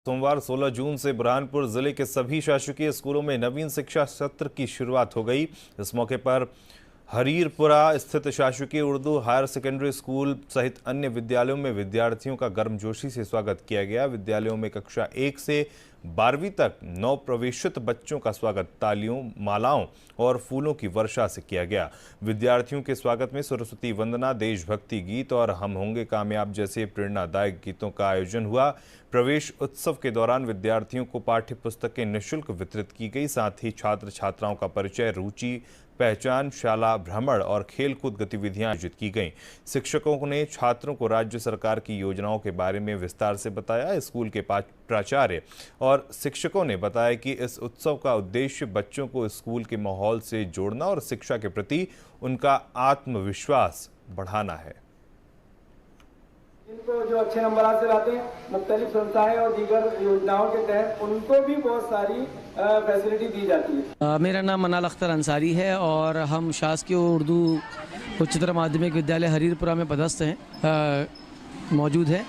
सोमवार 16 जून से बुरहानपुर जिले के सभी शासकीय स्कूलों में नवीन शिक्षा सत्र की शुरुआत हो गई। इस मौके पर हरीरपुरा स्थित शासकीय उर्दू हायर सेकेंडरी स्कूल सहित अन्य विद्यालयों में विद्यार्थियों का गर्मजोशी से स्वागत किया गया। विद्यालयों में कक्षा 1 से 12वीं तक नव प्रवेशित बच्चों का स्वागत तालियों, मालाओं और फूलों की वर्षा से किया गया। विद्यार्थियों के स्वागत में सरस्वती वंदना, देशभक्ति गीत और हम होंगे कामयाब जैसे प्रेरणादायक गीतों का आयोजन हुआ। प्रवेश उत्सव के दौरान विद्यार्थियों को पाठ्य पुस्तकें निःशुल्क वितरित की गई। साथ ही छात्र छात्राओं का परिचय, रुचि पहचान, शाला भ्रमण और खेलकूद गतिविधियां आयोजित की गईं। शिक्षकों ने छात्रों को राज्य सरकार की योजनाओं के बारे में विस्तार से बताया। स्कूल के प्राचार्य और शिक्षकों ने बताया कि इस उत्सव का उद्देश्य बच्चों को स्कूल के माहौल से जोड़ना और शिक्षा के प्रति उनका आत्मविश्वास बढ़ाना है। इनको जो अच्छे नंबर हासिल आते हैं, मुख्तलिफ संस्थाएं और दीगर योजनाओं के तहत उनको भी बहुत सारी फैसिलिटी दी जाती है। मेरा नाम मनाल अख्तर अंसारी है और हम शासकीय उर्दू उच्चतर माध्यमिक विद्यालय हरीरपुरा में पदस्थ हैं, मौजूद है।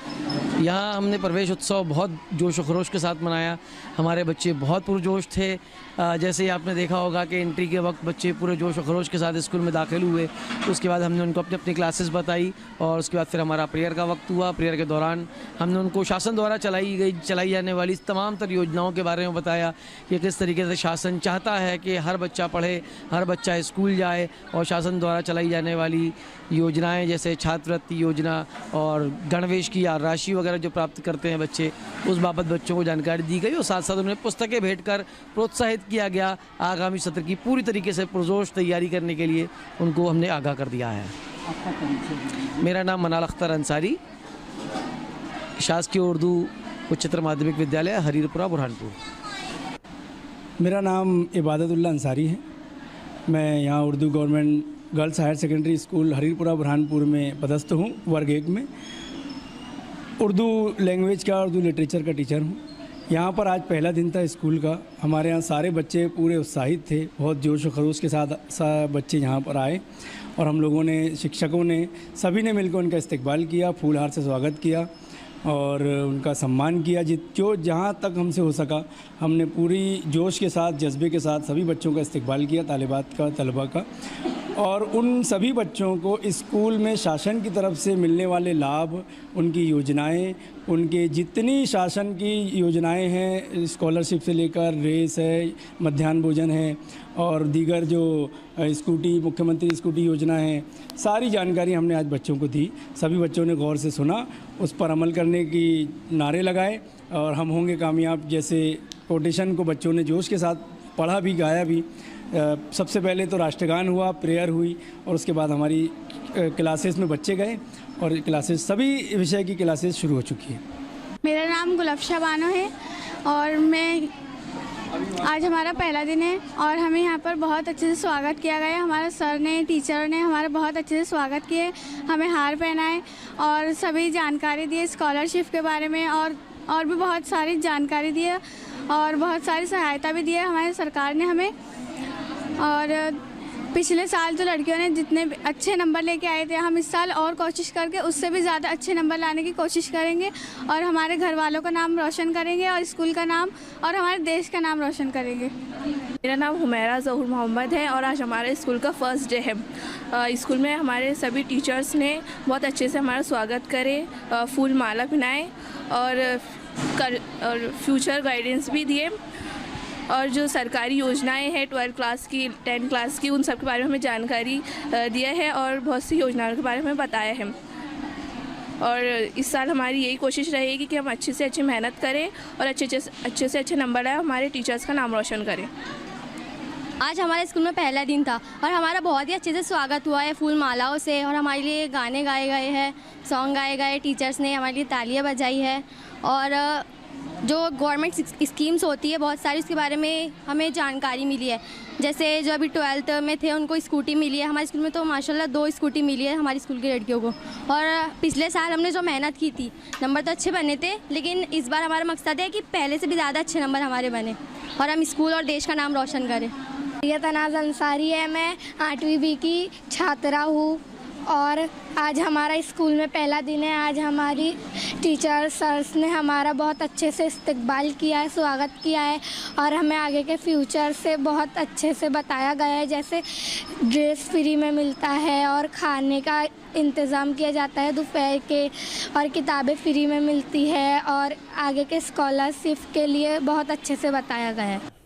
यहाँ हमने प्रवेश उत्सव बहुत जोश व खरोश के साथ मनाया। हमारे बच्चे बहुत पुरजोश थे। जैसे आपने देखा होगा कि एंट्री के वक्त बच्चे पूरे जोश व खरोश के साथ स्कूल में दाखिल हुए। उसके बाद हमने उनको अपनी अपनी क्लासेस बताई और उसके बाद फिर हमारा प्रेयर का वक्त हुआ। प्रेयर के दौरान हमने उनको शासन द्वारा चलाई जाने वाली तमाम तर योजनाओं के बारे में बताया कि किस तरीके से शासन चाहता है कि हर बच्चा पढ़े, हर बच्चा स्कूल जाए और शासन द्वारा चलाई जाने वाली योजनाएं जैसे छात्रवृत्ति योजना और गणवेश की राशि वगैरह जो प्राप्त करते हैं बच्चे, उस बाबत बच्चों को जानकारी दी गई और साथ साथ उन्हें पुस्तकें भेंट कर प्रोत्साहित किया गया। आगामी सत्र की पूरी तरीके से पुरजोश तैयारी करने के लिए उनको हमने आगाह कर दिया है। मेरा नाम मनाल अख्तर अंसारी, शासकीय उर्दू उच्चतर माध्यमिक विद्यालय हरीरपुरा बुरहानपुर। मेरा नाम इबादतुल्लाह अंसारी है। मैं यहाँ Urdu government girls higher secondary school Harirpura Burhanpur में पदस्थ हूँ, वर्ग 1 में। उर्दू लैंग्वेज का, उर्दू लिटरेचर का टीचर हूँ। यहाँ पर आज पहला दिन था स्कूल का। हमारे यहाँ सारे बच्चे पूरे उत्साहित थे, बहुत जोश व खरोश के साथ बच्चे यहाँ पर आए और हम लोगों ने, शिक्षकों ने, सभी ने मिलकर उनका इस्तकबाल किया, फूल हार से स्वागत किया और उनका सम्मान किया। जो जहाँ तक हमसे हो सका हमने पूरी जोश के साथ, जज्बे के साथ सभी बच्चों का इस्तकबाल किया, तालिबात का, तलबा का। और उन सभी बच्चों को स्कूल में शासन की तरफ से मिलने वाले लाभ, उनकी योजनाएं, उनके जितनी शासन की योजनाएं हैं, स्कॉलरशिप से लेकर रेस है, मध्याह्न भोजन है और दीगर जो स्कूटी, मुख्यमंत्री स्कूटी योजना है, सारी जानकारी हमने आज बच्चों को दी। सभी बच्चों ने गौर से सुना, उस पर अमल करने की नारे लगाए और हम होंगे कामयाब जैसे कोटेशन को बच्चों ने जोश के साथ पढ़ा भी, गाया भी। सबसे पहले तो राष्ट्रगान हुआ, प्रेयर हुई और उसके बाद हमारी क्लासेस में बच्चे गए और क्लासेस, सभी विषय की क्लासेस शुरू हो चुकी है। मेरा नाम गुलफ्शा बानो है और मैं आज हमारा पहला दिन है और हमें यहाँ पर बहुत अच्छे से स्वागत किया गया। हमारा सर ने, टीचर ने हमारा बहुत अच्छे से स्वागत किए, हमें हार पहनाए और सभी जानकारी दिए स्कॉलरशिप के बारे में और भी बहुत सारी जानकारी दी और बहुत सारी सहायता भी दी है हमारी सरकार ने हमें। और पिछले साल तो लड़कियों ने जितने अच्छे नंबर लेके आए थे, हम इस साल और कोशिश करके उससे भी ज़्यादा अच्छे नंबर लाने की कोशिश करेंगे और हमारे घर वालों का नाम रोशन करेंगे और स्कूल का नाम और हमारे देश का नाम रोशन करेंगे। मेरा नाम हुमैरा ज़हूर मोहम्मद है और आज हमारे स्कूल का फर्स्ट डे है। स्कूल में हमारे सभी टीचर्स ने बहुत अच्छे से हमारा स्वागत करे, फूल माला पहनाए और फ्यूचर गाइडेंस भी दिए और जो सरकारी योजनाएं हैं 12 क्लास की, 10 क्लास की, उन सब के बारे में हमें जानकारी दिया है और बहुत सी योजनाओं के बारे में बताया है। और इस साल हमारी यही कोशिश रहेगी कि हम अच्छे से अच्छी मेहनत करें और अच्छे से अच्छे नंबर लाएं, हमारे टीचर्स का नाम रोशन करें। आज हमारे स्कूल में पहला दिन था और हमारा बहुत ही अच्छे से स्वागत हुआ है फूल मालाओं से और हमारे लिए गाने गाए गए हैं, सॉन्ग गाए गए, टीचर्स ने हमारे लिए तालियां बजाई है और जो गवर्नमेंट स्कीम्स होती है बहुत सारी, उसके बारे में हमें जानकारी मिली है। जैसे जो अभी 12th में थे उनको स्कूटी मिली है, हमारे स्कूल में तो माशाल्लाह 2 स्कूटी मिली है हमारी स्कूल की लड़कियों को। और पिछले साल हमने जो मेहनत की थी, नंबर तो अच्छे बने थे, लेकिन इस बार हमारा मकसद है कि पहले से भी ज़्यादा अच्छे नंबर हमारे बने और हम स्कूल और देश का नाम रोशन करें। ये तनाज़ अंसारी है, मैं 8वीं बी की छात्रा हूँ और आज हमारा स्कूल में पहला दिन है। आज हमारी टीचर सर्स ने हमारा बहुत अच्छे से इस्तकबाल किया है, स्वागत किया है और हमें आगे के फ्यूचर से बहुत अच्छे से बताया गया है। जैसे ड्रेस फ्री में मिलता है और खाने का इंतज़ाम किया जाता है दोपहर के, और किताबें फ्री में मिलती है और आगे के स्कॉलरशिप के लिए बहुत अच्छे से बताया गया है।